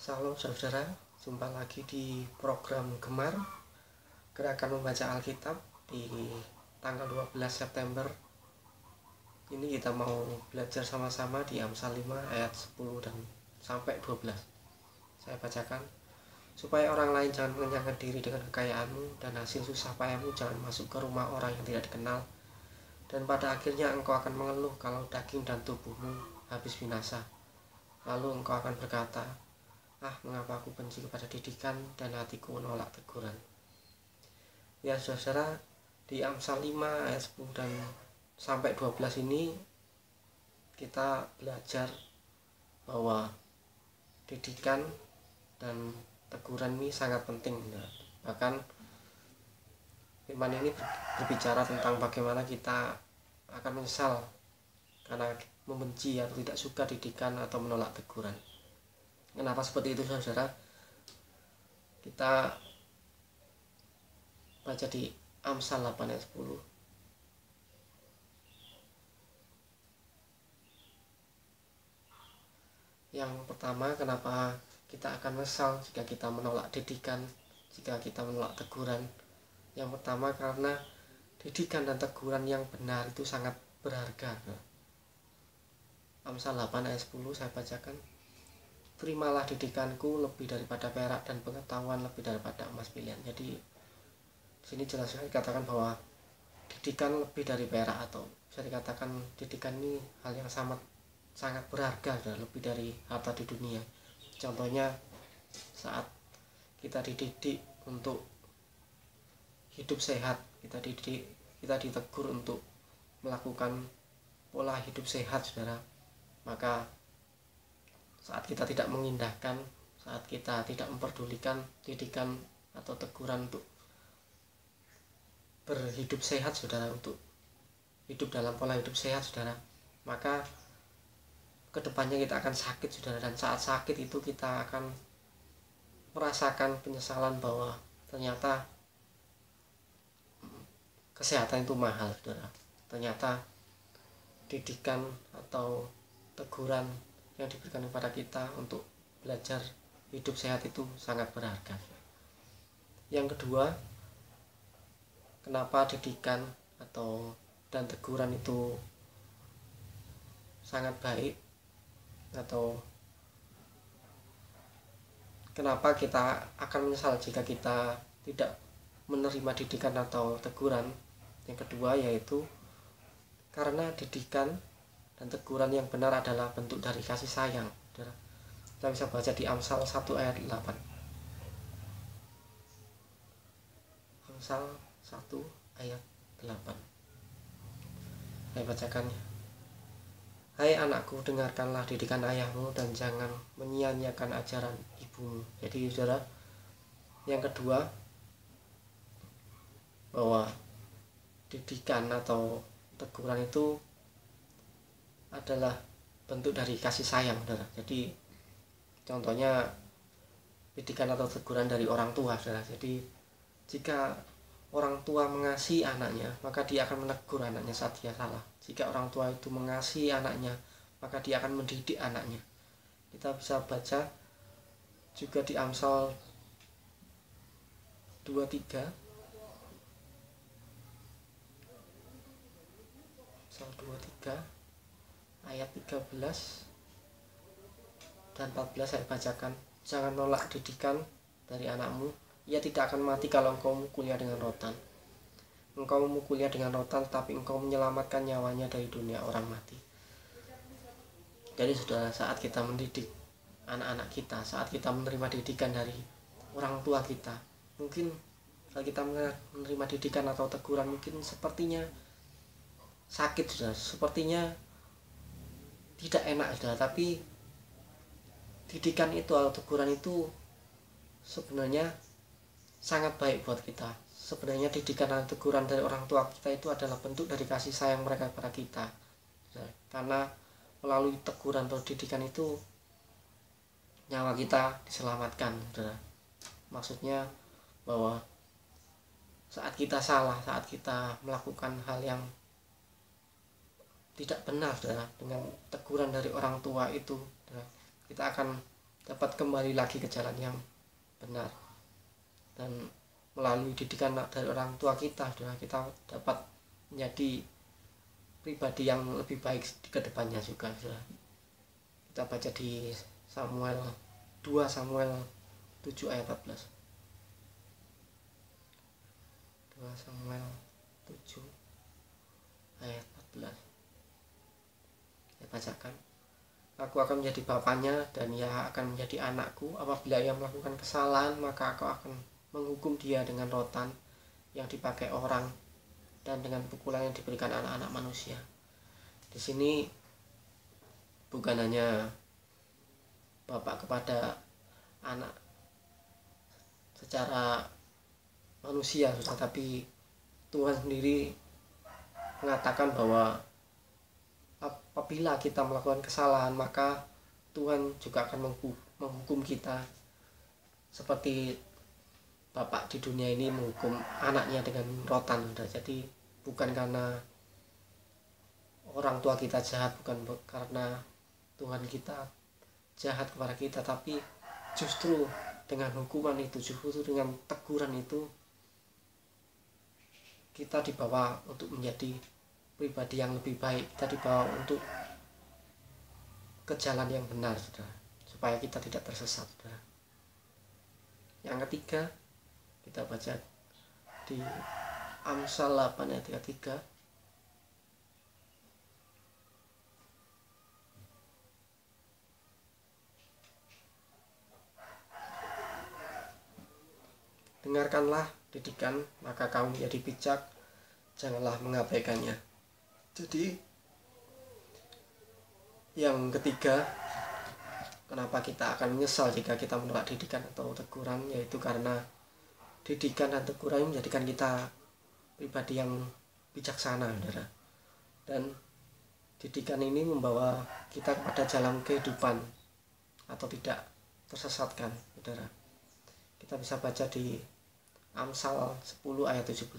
Salam saudara, jumpa lagi di program Gemar Gerakan Membaca Alkitab di tanggal 12 September. Ini kita mau belajar sama-sama di Amsal 5 ayat 10 dan sampai 12. Saya bacakan. Supaya orang lain jangan mengenyangkan diri dengan kekayaanmu, dan hasil susah payahmu jangan masuk ke rumah orang yang tidak dikenal. Dan pada akhirnya engkau akan mengeluh kalau daging dan tubuhmu habis binasa. Lalu engkau akan berkata, mengapa aku benci kepada didikan dan hatiku menolak teguran. Ya saudara, di Amsal 5 ayat 10 dan sampai 12 ini kita belajar bahwa didikan dan teguran ini sangat penting. Bahkan firman ini berbicara tentang bagaimana kita akan menyesal karena membenci atau tidak suka didikan atau menolak teguran. Kenapa seperti itu saudara? Kita baca di Amsal 8 ayat 10. Yang pertama, kenapa kita akan menyesal jika kita menolak didikan, jika kita menolak teguran? Yang pertama, karena didikan dan teguran yang benar itu sangat berharga. Amsal 8 ayat 10 saya bacakan. Terimalah didikanku lebih daripada perak, dan pengetahuan lebih daripada emas pilihan. Jadi di sini jelas sekali dikatakan bahwa didikan lebih dari perak, atau bisa dikatakan didikan ini hal yang sangat berharga, lebih dari harta di dunia. Contohnya saat kita dididik untuk hidup sehat, kita ditegur untuk melakukan pola hidup sehat saudara, maka saat kita tidak mengindahkan, saat kita tidak memperdulikan didikan atau teguran untuk berhidup sehat saudara, untuk hidup dalam pola hidup sehat saudara, maka kedepannya kita akan sakit saudara. Dan saat sakit itu kita akan merasakan penyesalan bahwa ternyata kesehatan itu mahal saudara. Ternyata didikan atau teguran yang diberikan kepada kita untuk belajar hidup sehat itu sangat berharga. Yang kedua, kenapa didikan dan teguran itu sangat baik, atau kenapa kita akan menyesal jika kita tidak menerima didikan atau teguran? Yang kedua yaitu karena didikan dan teguran yang benar adalah bentuk dari kasih sayang. Kita bisa baca di Amsal 1 ayat 8. Amsal 1 ayat 8. Saya bacakannya. Hai anakku, dengarkanlah didikan ayahmu dan jangan menyia-nyiakan ajaran ibumu. Jadi saudara, yang kedua, bahwa didikan atau teguran itu adalah bentuk dari kasih sayang saudara. Jadi contohnya didikan atau teguran dari orang tua saudara. Jadi jika orang tua mengasihi anaknya, maka dia akan menegur anaknya saat dia salah. Jika orang tua itu mengasihi anaknya, maka dia akan mendidik anaknya. Kita bisa baca juga di Amsal 23 ayat 13 dan 14 saya bacakan. Jangan nolak didikan dari anakmu, ia tidak akan mati kalau engkau memukulnya dengan rotan. Engkau memukulnya dengan rotan, tapi engkau menyelamatkan nyawanya dari dunia orang mati. Jadi saudara, saat kita mendidik anak-anak kita, saat kita menerima didikan dari orang tua kita, mungkin kalau kita menerima didikan atau teguran mungkin sepertinya sakit saudara, sepertinya tidak enak saudara, tapi didikan itu atau teguran itu sebenarnya sangat baik buat kita. Sebenarnya didikan dan teguran dari orang tua kita itu adalah bentuk dari kasih sayang mereka kepada kita, karena melalui teguran atau didikan itu nyawa kita diselamatkan saudara. Maksudnya bahwa saat kita salah, saat kita melakukan hal yang tidak benar saudara, dengan teguran dari orang tua itu kita akan dapat kembali lagi ke jalan yang benar. Dan melalui didikan dari orang tua kita, kita dapat menjadi pribadi yang lebih baik di kedepannya juga. Kita baca di 2 Samuel 7 ayat 14. 2 Samuel 7 ayat 14. Saya bacakan. Aku akan menjadi bapaknya dan ia akan menjadi anakku. Apabila ia melakukan kesalahan, maka aku akan menghukum dia dengan rotan yang dipakai orang dan dengan pukulan yang diberikan anak-anak manusia. Di sini bukan hanya bapak kepada anak secara manusia, tapi Tuhan sendiri mengatakan bahwa apabila kita melakukan kesalahan, maka Tuhan juga akan menghukum kita seperti bapak di dunia ini menghukum anaknya dengan rotan. Jadi bukan karena orang tua kita jahat, bukan karena Tuhan kita jahat kepada kita, tapi justru dengan hukuman itu, justru dengan teguran itu, kita dibawa untuk menjadi pribadi yang lebih baik. Kita dibawa untuk ke jalan yang benar, saudara, supaya kita tidak tersesat, saudara. Yang ketiga, kita baca di Amsal 8 ayat 33. Dengarkanlah didikan, maka kamu menjadi bijak, janganlah mengabaikannya. Jadi yang ketiga, kenapa kita akan menyesal jika kita menolak didikan atau teguran, yaitu karena didikan dan teguran menjadikan kita pribadi yang bijaksana, saudara. Dan didikan ini membawa kita kepada jalan kehidupan atau tidak tersesatkan, saudara. Kita bisa baca di Amsal 10 ayat 17.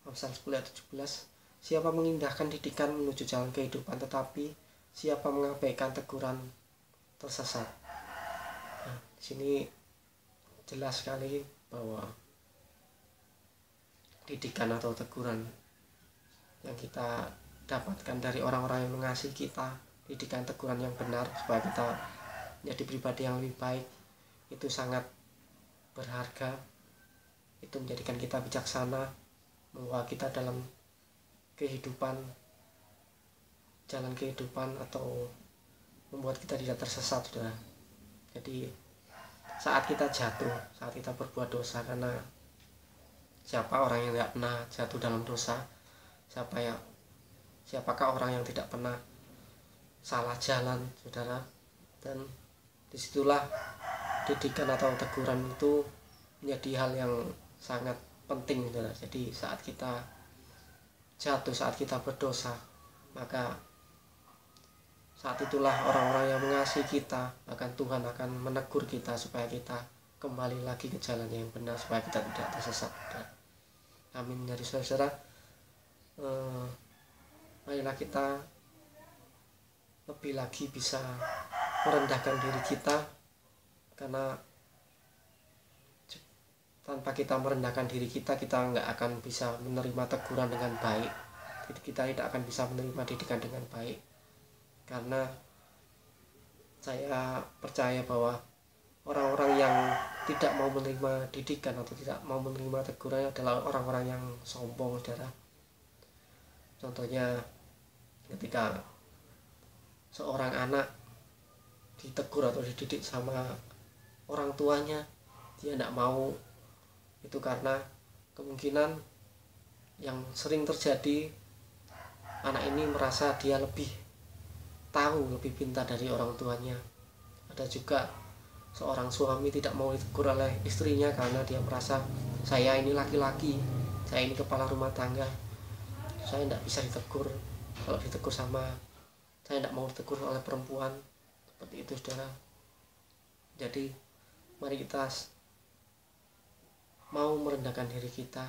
Amsal 10 ayat 17. Siapa mengindahkan didikan menuju jalan kehidupan, tetapi siapa mengabaikan teguran tersesat. Nah, di sini jelas sekali bahwa didikan atau teguran yang kita dapatkan dari orang-orang yang mengasihi kita, didikan teguran yang benar supaya kita menjadi pribadi yang lebih baik, itu sangat berharga. Itu menjadikan kita bijaksana, membawa kita dalam kehidupan, jalan kehidupan, atau membuat kita tidak tersesat, saudara. Jadi saat kita jatuh, saat kita berbuat dosa, karena siapa orang yang tidak pernah jatuh dalam dosa? Siapakah orang yang tidak pernah salah jalan, saudara? Dan disitulah didikan atau teguran itu menjadi hal yang sangat penting, saudara. Jadi saat kita jatuh, saat kita berdosa, maka saat itulah orang-orang yang mengasihi kita, bahkan Tuhan akan menegur kita supaya kita kembali lagi ke jalan yang benar, supaya kita tidak tersesat. Amin. Jadi saudara, marilah kita lebih lagi bisa merendahkan diri kita, karena tanpa kita merendahkan diri kita, kita nggak akan bisa menerima teguran dengan baik. Kita tidak akan bisa menerima didikan dengan baik, karena saya percaya bahwa orang-orang yang tidak mau menerima didikan atau tidak mau menerima teguran adalah orang-orang yang sombong, saudara. Contohnya ketika seorang anak ditegur atau dididik sama orang tuanya, dia tidak mau. Itu karena kemungkinan yang sering terjadi, anak ini merasa dia lebih tahu, lebih pintar dari orang tuanya. Ada juga seorang suami tidak mau ditegur oleh istrinya karena dia merasa, saya ini laki-laki, saya ini kepala rumah tangga, saya tidak bisa ditegur. Kalau ditegur sama, saya tidak mau ditegur oleh perempuan. Seperti itu, saudara. Jadi mari kita mau merendahkan diri kita,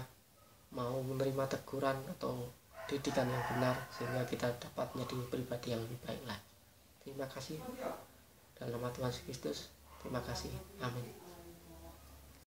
mau menerima teguran atau didikan yang benar, sehingga kita dapat menjadi pribadi yang lebih baik lagi. Terima kasih. Dalam nama Tuhan Yesus Kristus, terima kasih. Amin.